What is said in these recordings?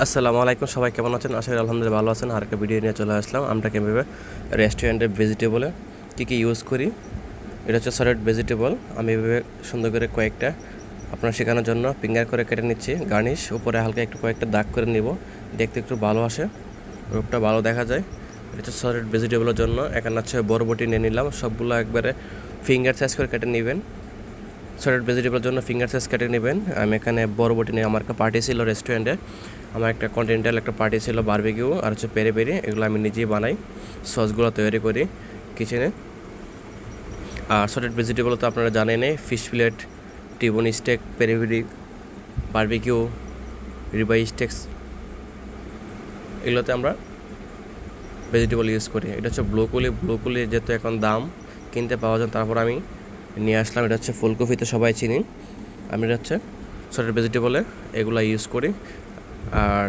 আসসালামু আলাইকুম, সবাই কেমন আছেন? আশা করি আলহামদুলিল্লাহ ভালো আছেন। আর একটা ভিডিও নিয়ে চলে আসলাম। আমরা কীভাবে রেস্টুরেন্টের ভেজিটেবলে কী ইউজ করি, এটা হচ্ছে সলিড ভেজিটেবল। আমি এভাবে সুন্দর করে কয়েকটা আপনার শেখানোর জন্য ফিঙ্গার করে কেটে নিচ্ছি। গার্নিশ উপরে হালকা একটু কয়েকটা দাগ করে নিব, দেখতে একটু ভালো আসে, রূপটা ভালো দেখা যায়। এটা হচ্ছে সলিড ভেজিটেবলের জন্য। এখানে হচ্ছে বরবটি নিয়ে নিলাম, সবগুলো একবারে ফিঙ্গার সাইজ করে কেটে নেবেন। সলিড ভেজিটেবলের জন্য ফিঙ্গার সাইজ কেটে নেবেন। আমি এখানে বরবটি নিয়ে, আমার একটা পার্টি ছিল রেস্টুরেন্টে, আমার একটা কন্টিনেন্টাল একটা পার্টি ছিল, বারবিকিউ আর হচ্ছে পেরি পেরি, এগুলো আমি নিজেই বানাই, সসগুলো তৈরি করি কিচেনে। আর সলিড ভেজিটেবল তো আপনারা জানেনই, fish plate, T-bone steak, peri peri, barbecue, ribeye steaks, এগুলোতে আমরা ভেজিটেবল ইউজ করি। এটা হচ্ছে ব্লুকুলি যেহেতু এখন দাম কিনতে পাওয়া যায়, তারপর আমি নিয়ে আসলাম। এটা হচ্ছে ফুলকপি, তো সবাই চিনি। আমি এটা হচ্ছে সলিড ভেজিটেবলে এগুলো ইউজ করি। আর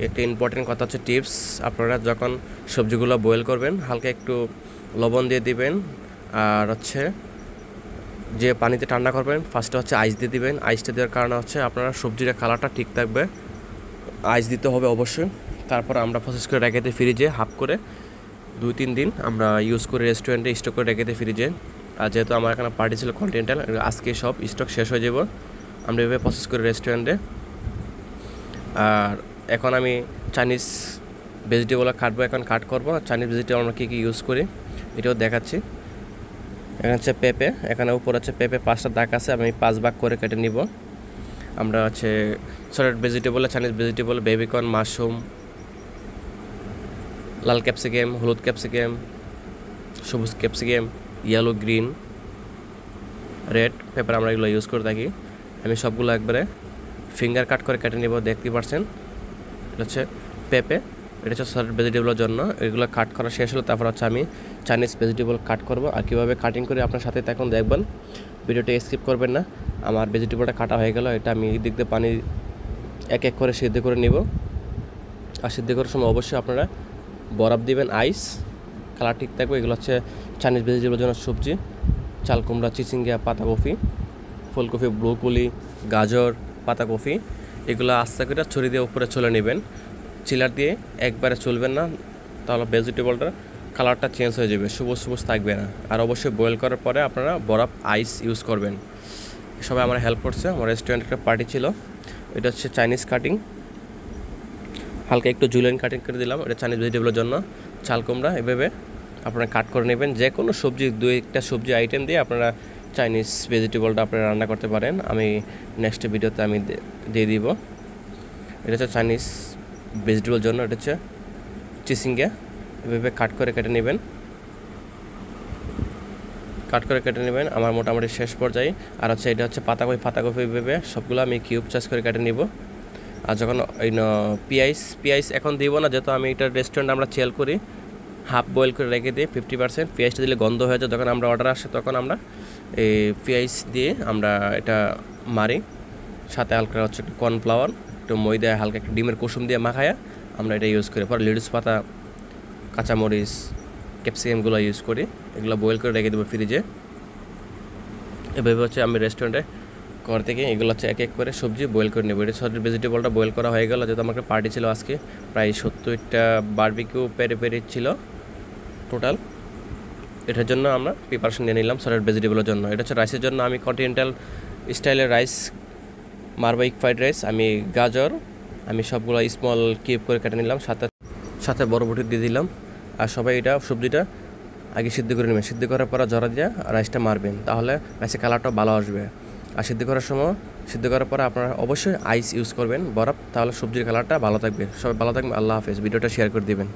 একটা ইম্পর্টেন্ট কথা হচ্ছে টিপস, আপনারা যখন সবজিগুলো বয়েল করবেন হালকা একটু লবণ দিয়ে দিবেন। আর হচ্ছে যে পানিতে ঠান্ডা করবেন ফার্স্টে হচ্ছে আইস দিয়ে দিবেন। আইসটা দেওয়ার কারণে হচ্ছে আপনার সবজির কালারটা ঠিক থাকবে, আইস দিতে হবে অবশ্যই। তারপর আমরা প্রসেস করে রেখে দিই ফ্রিজে, হাফ করে 2-3 দিন আমরা ইউজ করে রেস্টুরেন্টে স্টক করে রেখে দিই ফ্রিজে। আর যেহেতু আমার এখানে পার্টি ছিল কন্টিনেন্টাল, আজকে সব স্টক শেষ হয়ে যাব, আমরা এভাবে প্রসেস করি রেস্টুরেন্টে। আর এখন আমি চাইনিজ ভেজিটেবল কাটবো, এখন কাট করবো। চাইনিজ ভেজিটেবল আমরা কী ইউজ করি এটাও দেখাচ্ছি। এখানে হচ্ছে পেঁপে, এখানে উপর হচ্ছে পেঁপে 5টা দাগ আছে, আমি 5 ভাগ করে কেটে নিব। আমরা হচ্ছে সলিড ভেজিটেবলে চাইনিজ ভেজিটেবল বেবিকর্ন, মাশরুম, লাল ক্যাপসিকাম, হলুদ ক্যাপসিকাম, সবুজ capsicum, yellow, green, red pepper, আমরা এগুলো ইউজ করে থাকি। আমি সবগুলো একবারে ফিঙ্গার কাট করে কেটে নিব, দেখতে পাচ্ছেন। এটা হচ্ছে পেঁপে, এটা হচ্ছে সলিড ভেজিটেবলের জন্য। এগুলো কাট করা শেষ হলো, তারপর হচ্ছে আমি চাইনিজ ভেজিটেবল কাট করব। আর কীভাবে কাটিং করে আপনার সাথে এখন দেখবেন, ভিডিওটা স্কিপ করবেন না। আমার ভেজিটেবলটা কাটা হয়ে গেল, এটা আমি দিক দিয়ে পানি এক এক করে সিদ্ধ করে নিব। আর সিদ্ধ করার সময় অবশ্যই আপনারা বরফ দিবেন, আইস, কালার ঠিক থাকবে। এগুলো হচ্ছে চাইনিজ ভেজিটেবলের জন্য সবজি, চাল কুমড়া, চিচিঙ্গা, পাতাকপি, ফুলকপি, ব্রোকলি, গাজর, পাতাকপি, এগুলো আস্তে করে ছড়িয়ে দিয়ে উপরে চলে নেবেন। চিলার দিয়ে একবারে চলবেন না, তাহলে ভেজিটেবলটার কালারটা চেঞ্জ হয়ে যাবে, সবুজ সবুজ থাকবে না। আর অবশ্যই বয়েল করার পরে আপনারা বরফ, আইস ইউজ করবেন। সবাই আমার হেল্প করছে। আমার রেস্টুরেন্টে একটা পার্টি ছিল। এটা হচ্ছে চাইনিজ কাটিং, হালকা একটু জুলিয়ান কাটিং করে দিলাম। এটা চাইনিজ ভেজিটেবলের জন্য। চাল কুমড়া এভাবে আপনারা কাট করে নেবেন। যে কোনো সবজি, 2-1টা সবজি আইটেম দিয়ে আপনারা চাইনিজ ভেজিটেবলটা আপনারা রান্না করতে পারেন। আমি নেক্সট ভিডিওতে আমি দিয়ে দিব। এটা হচ্ছে চাইনিজ ভেজিটেবলের জন্য। এটা হচ্ছে চিচিঙ্গা, এভাবে কাট করে কেটে নেবেন, আমার মোটামুটি শেষ পর্যায়ে। আর হচ্ছে এটা হচ্ছে পাতাকপি এভাবে সবগুলো আমি কিউব সাইজ করে কেটে নিব। আর যখন এই পেঁয়াজ এখন দিব না, যেহেতু আমি এটা রেস্টুরেন্ট আমরা সেল করি, হাফ বয়েল করে রেখে দিই 50%। পেঁয়াজটা দিলে গন্ধ হয়ে যায়, যখন আমরা অর্ডার আসে তখন আমরা এই পেঁয়াজ দিয়ে আমরা এটা মারি। সাথে হালকা হচ্ছে একটু কর্নফ্লাওয়ার, একটু ময়দা, হালকা একটু ডিমের কুসুম দিয়ে মাখায়া আমরা এটা ইউজ করি। পরে লেটুস পাতা, কাঁচামরিচ, ক্যাপসিকামগুলো ইউজ করি। এগুলো বয়েল করে রেখে দেবো ফ্রিজে। এভাবে হচ্ছে আমি রেস্টুরেন্টে ঘর থেকে এগুলো হচ্ছে এক এক করে সবজি বয়েল করে নেবো। এটা সলিড ভেজিটেবলটা বয়েল করা হয়ে গেল, যেহেতু আমার একটা পার্টি ছিল আজকে, প্রায় 70টা বারবিকিউ পেরি পেরি ছিল টোটাল। এটার জন্য আমরা প্রিপারেশন নিয়ে নিলাম সলিড ভেজিটেবলের জন্য। এটা হচ্ছে রাইসের জন্য আমি কন্টিনেন্টাল স্টাইলের রাইস, মারবাইক ফ্রাইড রাইস, আমি গাজর আমি সবগুলো স্মল কিউব করে কেটে নিলাম, সাথে বরবটি দিয়ে দিলাম। আর সবাই এটা সবজিটা আগে সিদ্ধ করে নেবেন। সিদ্ধ করার পর জরা দিয়ে রাইসটা মারবেন, তাহলে রাইসের কালারটা ভালো আসবে। আর সিদ্ধ করার পরে আপনারা অবশ্যই আইস ইউজ করবেন, বরফ, তাহলে সবজির কালারটা ভালো থাকবে। সবাই ভালো থাকবেন, আল্লাহ হাফেজ। ভিডিওটা শেয়ার করে দিবেন।